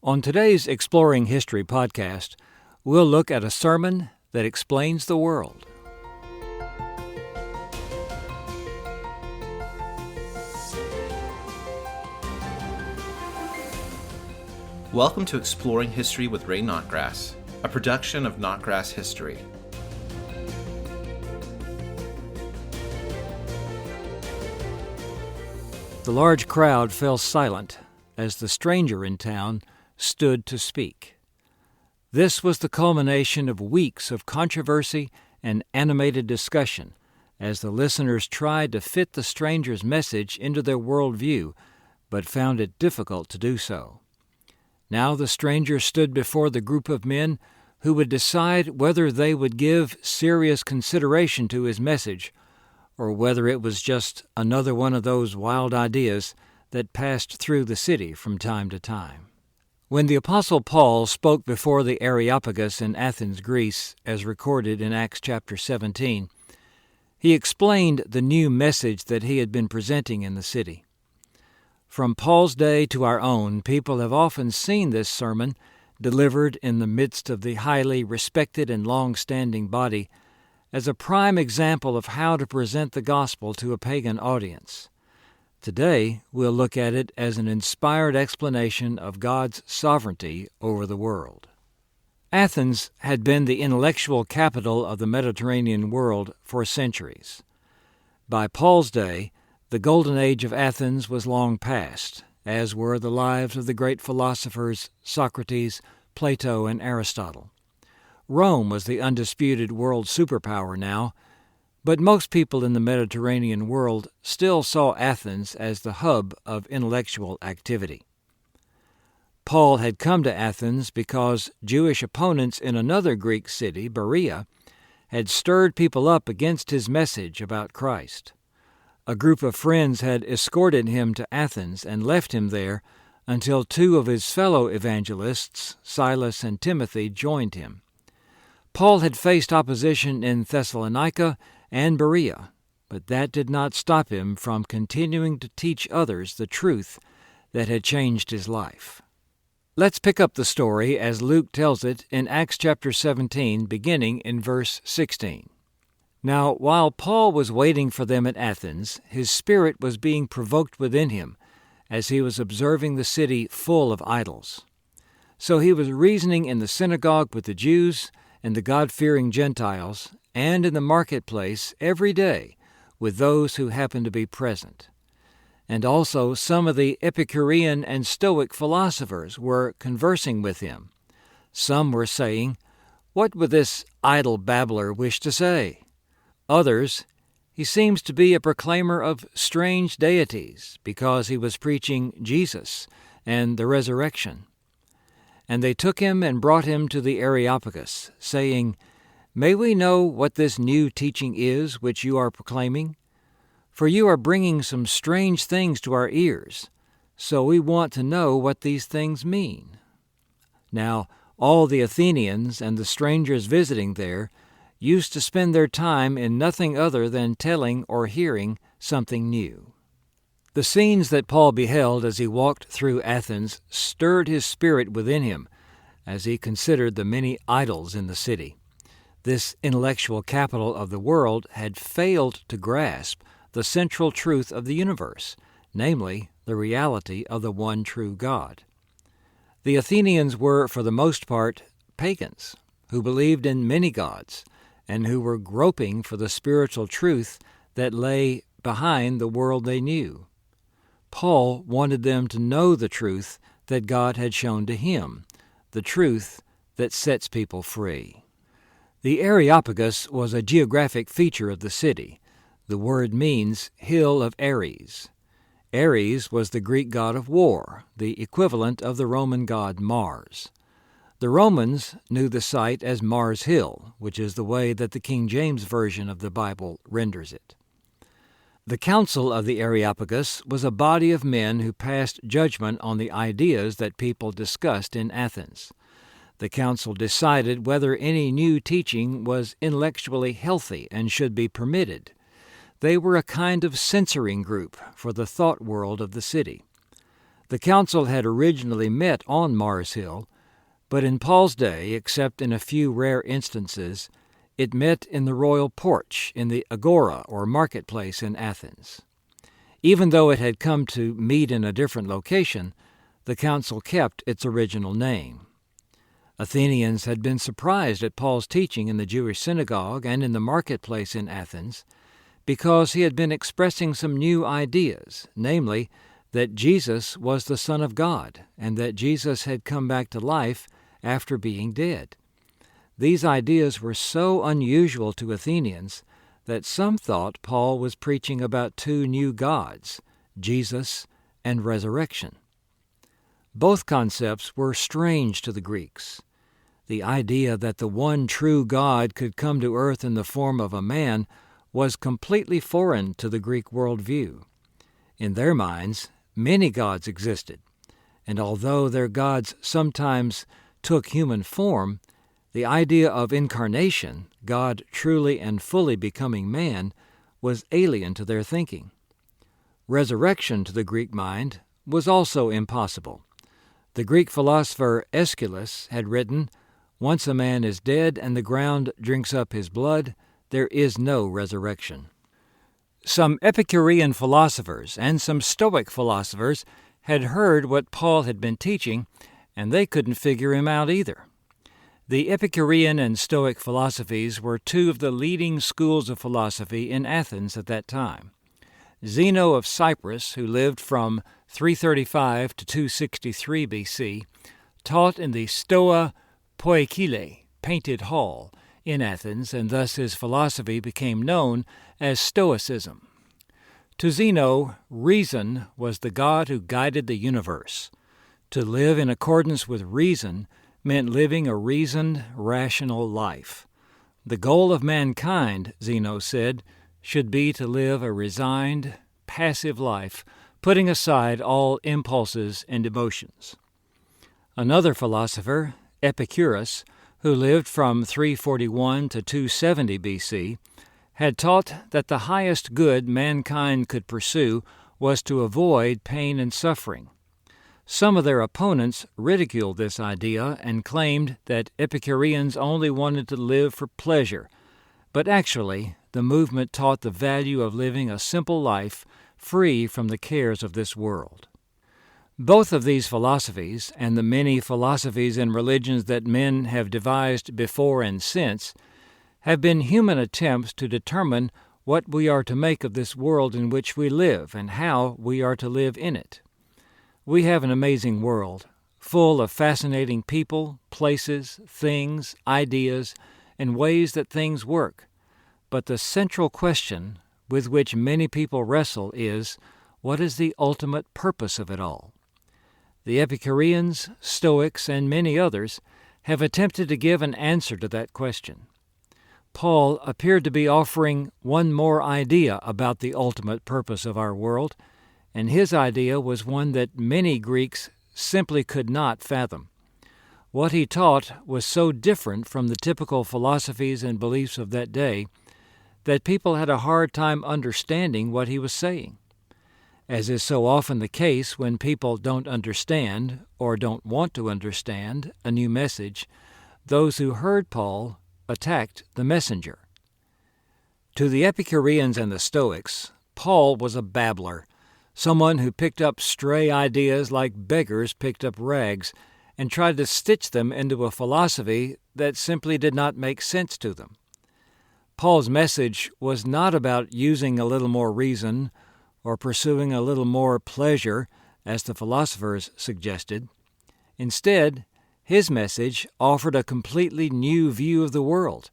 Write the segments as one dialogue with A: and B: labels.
A: On today's Exploring History podcast, we'll look at a sermon that explains the world.
B: Welcome to Exploring History with Ray Notgrass, a production of Notgrass History.
A: The large crowd fell silent as the stranger in town stood to speak. This was the culmination of weeks of controversy and animated discussion as the listeners tried to fit the stranger's message into their worldview, but found it difficult to do so. Now the stranger stood before the group of men who would decide whether they would give serious consideration to his message or whether it was just another one of those wild ideas that passed through the city from time to time. When the Apostle Paul spoke before the Areopagus in Athens, Greece, as recorded in Acts chapter 17, he explained the new message that he had been presenting in the city. From Paul's day to our own, people have often seen this sermon delivered in the midst of the highly respected and long-standing body as a prime example of how to present the gospel to a pagan audience. Today, we'll look at it as an inspired explanation of God's sovereignty over the world. Athens had been the intellectual capital of the Mediterranean world for centuries. By Paul's day, the golden age of Athens was long past, as were the lives of the great philosophers Socrates, Plato, and Aristotle. Rome was the undisputed world superpower now, but most people in the Mediterranean world still saw Athens as the hub of intellectual activity. Paul had come to Athens because Jewish opponents in another Greek city, Berea, had stirred people up against his message about Christ. A group of friends had escorted him to Athens and left him there until two of his fellow evangelists, Silas and Timothy, joined him. Paul had faced opposition in Thessalonica and Berea, but that did not stop him from continuing to teach others the truth that had changed his life. Let's pick up the story as Luke tells it in Acts chapter 17, beginning in verse 16. Now, while Paul was waiting for them at Athens, his spirit was being provoked within him as he was observing the city full of idols. So he was reasoning in the synagogue with the Jews and the God-fearing Gentiles, and in the marketplace every day with those who happened to be present. And also some of the Epicurean and Stoic philosophers were conversing with him. Some were saying, "What would this idle babbler wish to say?" Others, "He seems to be a proclaimer of strange deities because he was preaching Jesus and the resurrection." And they took him and brought him to the Areopagus, saying, "May we know what this new teaching is which you are proclaiming? For you are bringing some strange things to our ears, so we want to know what these things mean." Now, all the Athenians and the strangers visiting there used to spend their time in nothing other than telling or hearing something new. The scenes that Paul beheld as he walked through Athens stirred his spirit within him as he considered the many idols in the city. This intellectual capital of the world had failed to grasp the central truth of the universe, namely the reality of the one true God. The Athenians were, for the most part, pagans who believed in many gods and who were groping for the spiritual truth that lay behind the world they knew. Paul wanted them to know the truth that God had shown to him, the truth that sets people free. The Areopagus was a geographic feature of the city. The word means hill of Ares. Ares was the Greek god of war, the equivalent of the Roman god Mars. The Romans knew the site as Mars Hill, which is the way that the King James Version of the Bible renders it. The Council of the Areopagus was a body of men who passed judgment on the ideas that people discussed in Athens. The council decided whether any new teaching was intellectually healthy and should be permitted. They were a kind of censoring group for the thought world of the city. The council had originally met on Mars Hill, but in Paul's day, except in a few rare instances, it met in the royal porch in the agora or marketplace in Athens. Even though it had come to meet in a different location, the council kept its original name. Athenians had been surprised at Paul's teaching in the Jewish synagogue and in the marketplace in Athens because he had been expressing some new ideas, namely, that Jesus was the Son of God and that Jesus had come back to life after being dead. These ideas were so unusual to Athenians that some thought Paul was preaching about two new gods, Jesus and resurrection. Both concepts were strange to the Greeks. The idea that the one true God could come to earth in the form of a man was completely foreign to the Greek worldview. In their minds, many gods existed, and although their gods sometimes took human form, the idea of incarnation, God truly and fully becoming man, was alien to their thinking. Resurrection to the Greek mind was also impossible. The Greek philosopher Aeschylus had written, "Once a man is dead and the ground drinks up his blood, there is no resurrection." Some Epicurean philosophers and some Stoic philosophers had heard what Paul had been teaching, and they couldn't figure him out either. The Epicurean and Stoic philosophies were two of the leading schools of philosophy in Athens at that time. Zeno of Cyprus, who lived from 335 to 263 BC, taught in the Stoa Poikile, painted hall, in Athens, and thus his philosophy became known as Stoicism. To Zeno, reason was the God who guided the universe. To live in accordance with reason meant living a reasoned, rational life. The goal of mankind, Zeno said, should be to live a resigned, passive life, putting aside all impulses and emotions. Another philosopher, Epicurus, who lived from 341 to 270 BC, had taught that the highest good mankind could pursue was to avoid pain and suffering. Some of their opponents ridiculed this idea and claimed that Epicureans only wanted to live for pleasure, but actually the movement taught the value of living a simple life free from the cares of this world. Both of these philosophies, and the many philosophies and religions that men have devised before and since, have been human attempts to determine what we are to make of this world in which we live and how we are to live in it. We have an amazing world, full of fascinating people, places, things, ideas, and ways that things work. But the central question with which many people wrestle is, what is the ultimate purpose of it all? The Epicureans, Stoics, and many others have attempted to give an answer to that question. Paul appeared to be offering one more idea about the ultimate purpose of our world, and his idea was one that many Greeks simply could not fathom. What he taught was so different from the typical philosophies and beliefs of that day that people had a hard time understanding what he was saying. As is so often the case when people don't understand or don't want to understand a new message, those who heard Paul attacked the messenger. To the Epicureans and the Stoics, Paul was a babbler, someone who picked up stray ideas like beggars picked up rags and tried to stitch them into a philosophy that simply did not make sense to them. Paul's message was not about using a little more reason or pursuing a little more pleasure, as the philosophers suggested. Instead, his message offered a completely new view of the world,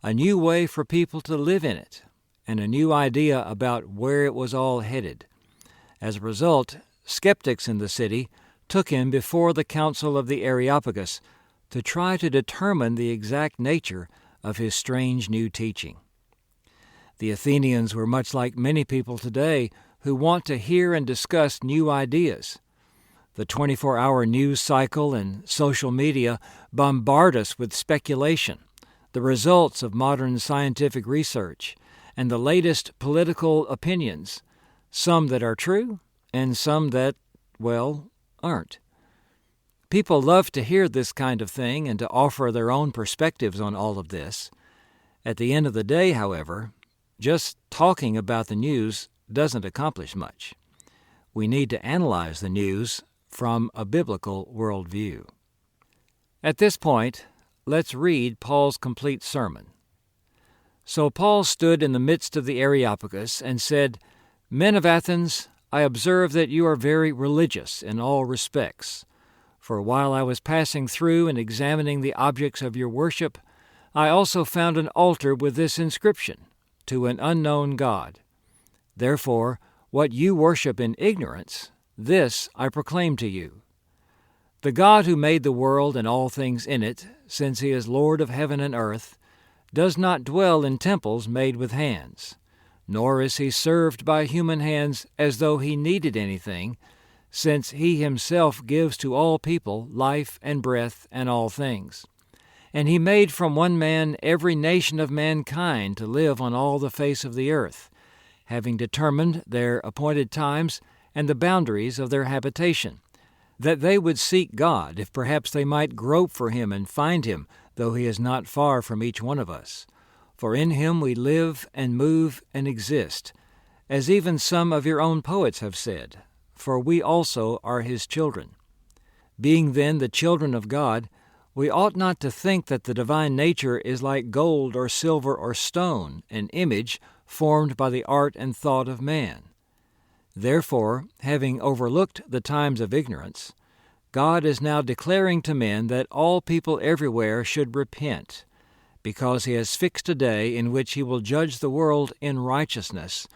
A: a new way for people to live in it, and a new idea about where it was all headed. As a result, skeptics in the city took him before the council of the Areopagus to try to determine the exact nature of his strange new teaching. The Athenians were much like many people today who want to hear and discuss new ideas. The 24-hour news cycle and social media bombard us with speculation, the results of modern scientific research, and the latest political opinions, some that are true and some that, well, aren't. People love to hear this kind of thing and to offer their own perspectives on all of this. At the end of the day, however, just talking about the news doesn't accomplish much. We need to analyze the news from a biblical worldview. At this point, let's read Paul's complete sermon. So Paul stood in the midst of the Areopagus and said, "Men of Athens, I observe that you are very religious in all respects. For while I was passing through and examining the objects of your worship, I also found an altar with this inscription, 'To an unknown God.' Therefore, what you worship in ignorance, this I proclaim to you. The God who made the world and all things in it, since he is Lord of heaven and earth, does not dwell in temples made with hands, nor is he served by human hands as though he needed anything, since he himself gives to all people life and breath and all things. And he made from one man every nation of mankind to live on all the face of the earth, having determined their appointed times and the boundaries of their habitation, that they would seek God, if perhaps they might grope for him and find him, though he is not far from each one of us. For in him we live and move and exist, as even some of your own poets have said, for we also are his children. Being then the children of God, we ought not to think that the divine nature is like gold or silver or stone, an image formed by the art and thought of man. Therefore, having overlooked the times of ignorance, God is now declaring to men that all people everywhere should repent, because he has fixed a day in which he will judge the world in righteousness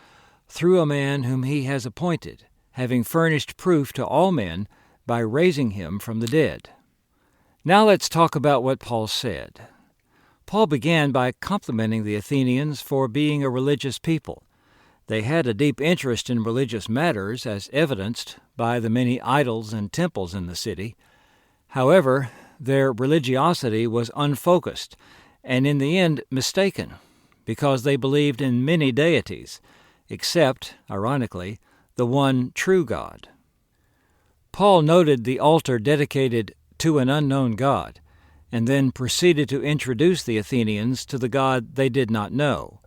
A: through a man whom he has appointed, having furnished proof to all men by raising him from the dead." Now let's talk about what Paul said. Paul began by complimenting the Athenians for being a religious people. They had a deep interest in religious matters, as evidenced by the many idols and temples in the city. However, their religiosity was unfocused and in the end mistaken, because they believed in many deities, except, ironically, the one true God. Paul noted the altar dedicated to an unknown God, and then proceeded to introduce the Athenians to the God they did not know.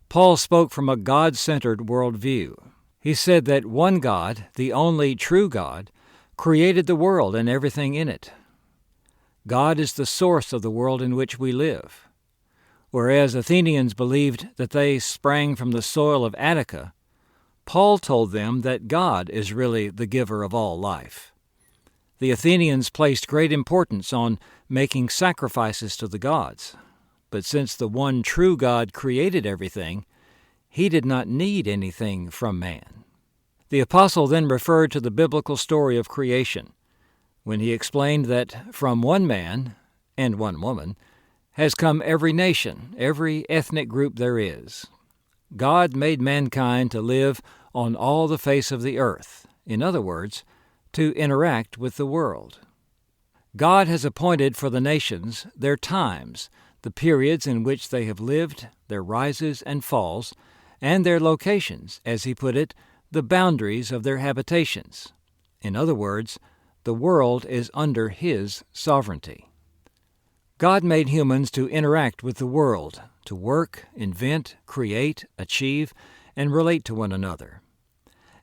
A: Paul spoke from a God-centered worldview. He said that one God, the only true God, created the world and everything in it. God is the source of the world in which we live. Whereas Athenians believed that they sprang from the soil of Attica, Paul told them that God is really the giver of all life. The Athenians placed great importance on making sacrifices to the gods, but since the one true God created everything, he did not need anything from man. The apostle then referred to the biblical story of creation, when he explained that from one man and one woman has come every nation, every ethnic group there is. God made mankind to live on all the face of the earth, in other words, to interact with the world. God has appointed for the nations their times, the periods in which they have lived, their rises and falls, and their locations, as he put it, the boundaries of their habitations. In other words, the world is under his sovereignty. God made humans to interact with the world, to work, invent, create, achieve, and relate to one another.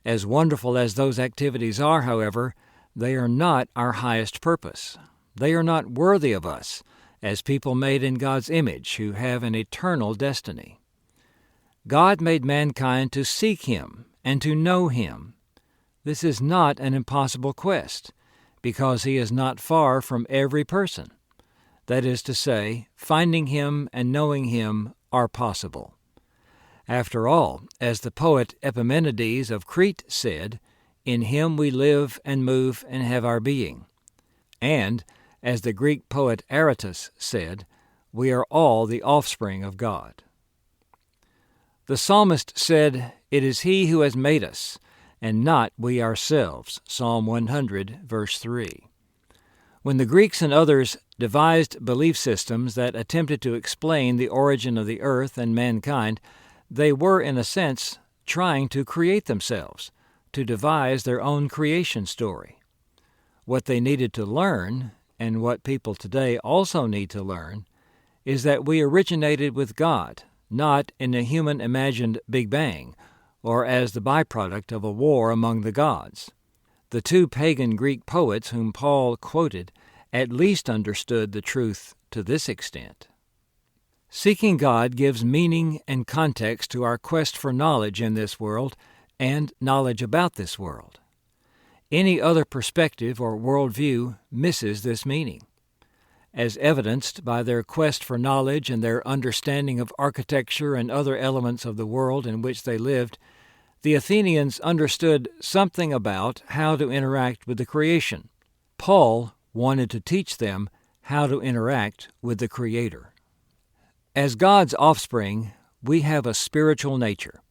A: As wonderful as those activities are, however, they are not our highest purpose. They are not worthy of us, as people made in God's image who have an eternal destiny. God made mankind to seek him and to know him. This is not an impossible quest, because he is not far from every person. That is to say, finding him and knowing him are possible. After all, as the poet Epimenides of Crete said, "In him we live and move and have our being." And, as the Greek poet Aratus said, "We are all the offspring of God." The psalmist said, "It is he who has made us, and not we ourselves," Psalm 100, verse 3. When the Greeks and others devised belief systems that attempted to explain the origin of the earth and mankind, they were, in a sense, trying to create themselves, to devise their own creation story. What they needed to learn, and what people today also need to learn, is that we originated with God, not in a human-imagined Big Bang, or as the byproduct of a war among the gods. The two pagan Greek poets whom Paul quoted at least understood the truth to this extent. Seeking God gives meaning and context to our quest for knowledge in this world and knowledge about this world. Any other perspective or worldview misses this meaning. As evidenced by their quest for knowledge and their understanding of architecture and other elements of the world in which they lived, the Athenians understood something about how to interact with the creation. Paul wanted to teach them how to interact with the Creator. As God's offspring, we have a spiritual nature.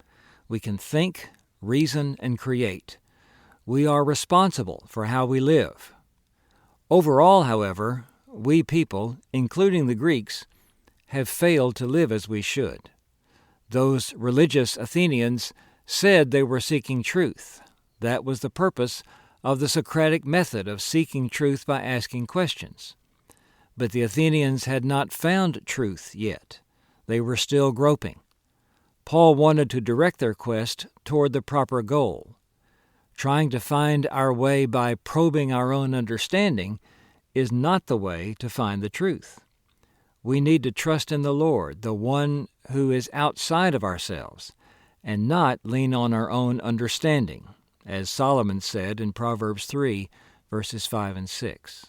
A: We can think, reason, and create. We are responsible for how we live. Overall, however, we people, including the Greeks, have failed to live as we should. Those religious Athenians said they were seeking truth. That was the purpose of the Socratic method of seeking truth by asking questions. But the Athenians had not found truth yet. They were still groping. Paul wanted to direct their quest toward the proper goal. Trying to find our way by probing our own understanding is not the way to find the truth. We need to trust in the Lord, the one who is outside of ourselves, and not lean on our own understanding, as Solomon said in Proverbs 3, verses 5 and 6.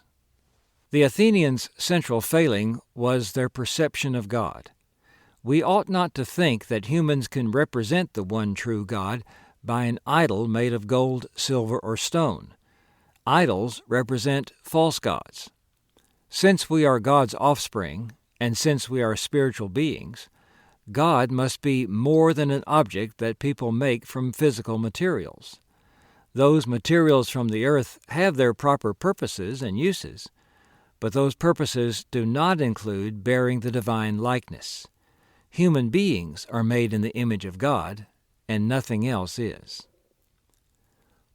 A: The Athenians' central failing was their perception of God. We ought not to think that humans can represent the one true God by an idol made of gold, silver, or stone. Idols represent false gods. Since we are God's offspring, and since we are spiritual beings, God must be more than an object that people make from physical materials. Those materials from the earth have their proper purposes and uses, but those purposes do not include bearing the divine likeness. Human beings are made in the image of God, and nothing else is.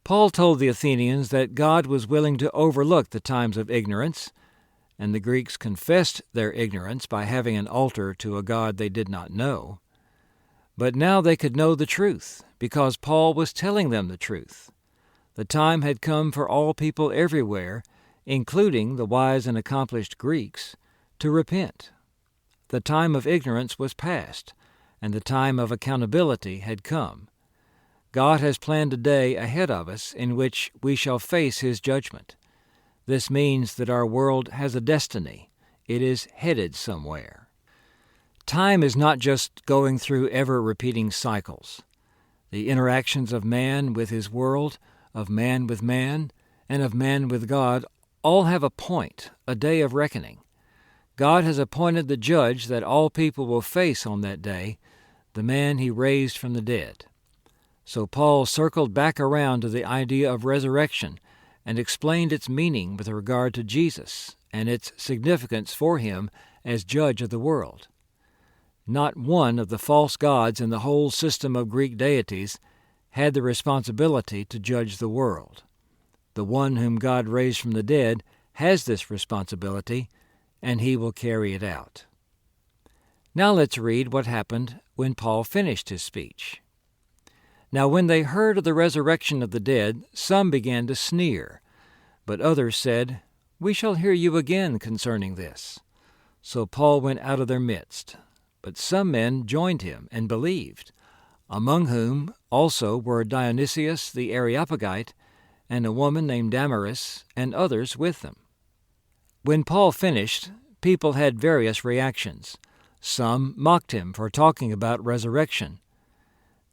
A: Paul told the Athenians that God was willing to overlook the times of ignorance, and the Greeks confessed their ignorance by having an altar to a God they did not know. But now they could know the truth, because Paul was telling them the truth. The time had come for all people everywhere, including the wise and accomplished Greeks, to repent. The time of ignorance was past, and the time of accountability had come. God has planned a day ahead of us in which we shall face His judgment. This means that our world has a destiny. It is headed somewhere. Time is not just going through ever-repeating cycles. The interactions of man with his world, of man with man, and of man with God all have a point, a day of reckoning. God has appointed the judge that all people will face on that day, the man He raised from the dead. So Paul circled back around to the idea of resurrection and explained its meaning with regard to Jesus and its significance for Him as judge of the world. Not one of the false gods in the whole system of Greek deities had the responsibility to judge the world. The one whom God raised from the dead has this responsibility, and He will carry it out. Now let's read what happened when Paul finished his speech. Now when they heard of the resurrection of the dead, some began to sneer, but others said, "We shall hear you again concerning this." So Paul went out of their midst. But some men joined him and believed, among whom also were Dionysius the Areopagite, and a woman named Damaris, and others with them. When Paul finished, people had various reactions. Some mocked him for talking about resurrection.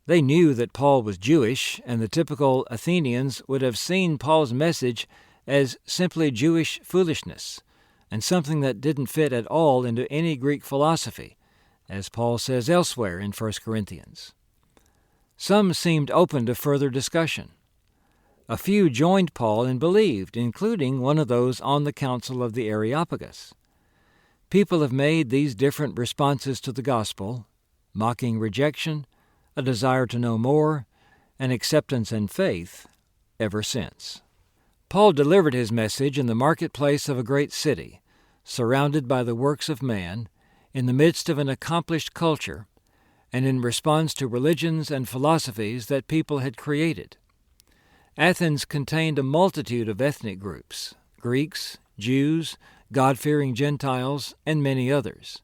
A: They knew that Paul was Jewish, and the typical Athenians would have seen Paul's message as simply Jewish foolishness, and something that didn't fit at all into any Greek philosophy, as Paul says elsewhere in 1 Corinthians. Some seemed open to further discussion. A few joined Paul and believed, including one of those on the council of the Areopagus. People have made these different responses to the gospel, mocking rejection, a desire to know more, and acceptance and faith, ever since. Paul delivered his message in the marketplace of a great city, surrounded by the works of man, in the midst of an accomplished culture, and in response to religions and philosophies that people had created. Athens contained a multitude of ethnic groups: Greeks, Jews, God-fearing Gentiles, and many others.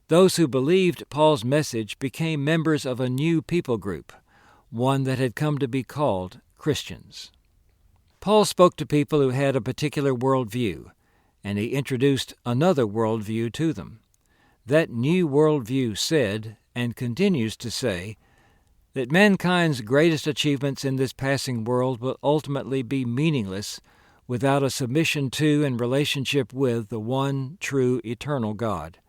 A: Those who believed Paul's message became members of a new people group, one that had come to be called Christians. Paul spoke to people who had a particular worldview, and he introduced another worldview to them. That new worldview said, and continues to say, that mankind's greatest achievements in this passing world will ultimately be meaningless without a submission to and relationship with the one true eternal God.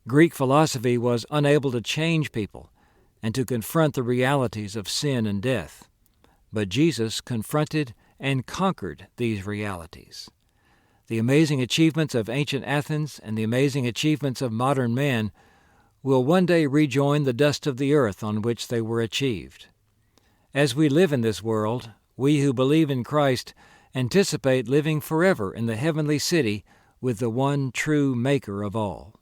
A: Greek philosophy was unable to change people and to confront the realities of sin and death, but Jesus confronted and conquered these realities. The amazing achievements of ancient Athens and the amazing achievements of modern man will one day rejoin the dust of the earth on which they were achieved. As we live in this world, we who believe in Christ anticipate living forever in the heavenly city with the one true Maker of all.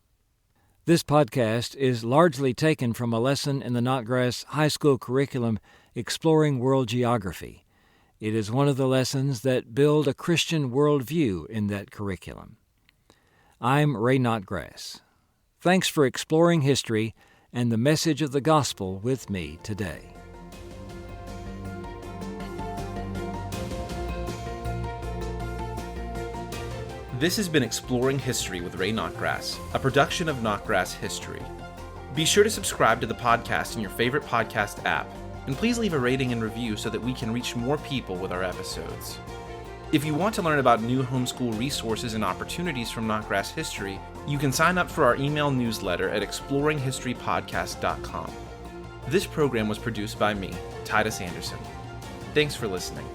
A: This podcast is largely taken from a lesson in the Notgrass high school curriculum Exploring World Geography. It is one of the lessons that build a Christian worldview in that curriculum. I'm Ray Notgrass. Thanks for exploring history and the message of the gospel with me today.
B: This has been Exploring History with Ray Notgrass, a production of Notgrass History. Be sure to subscribe to the podcast in your favorite podcast app, and please leave a rating and review so that we can reach more people with our episodes. If you want to learn about new homeschool resources and opportunities from Notgrass History, you can sign up for our email newsletter at exploringhistorypodcast.com. This program was produced by me, Titus Anderson. Thanks for listening.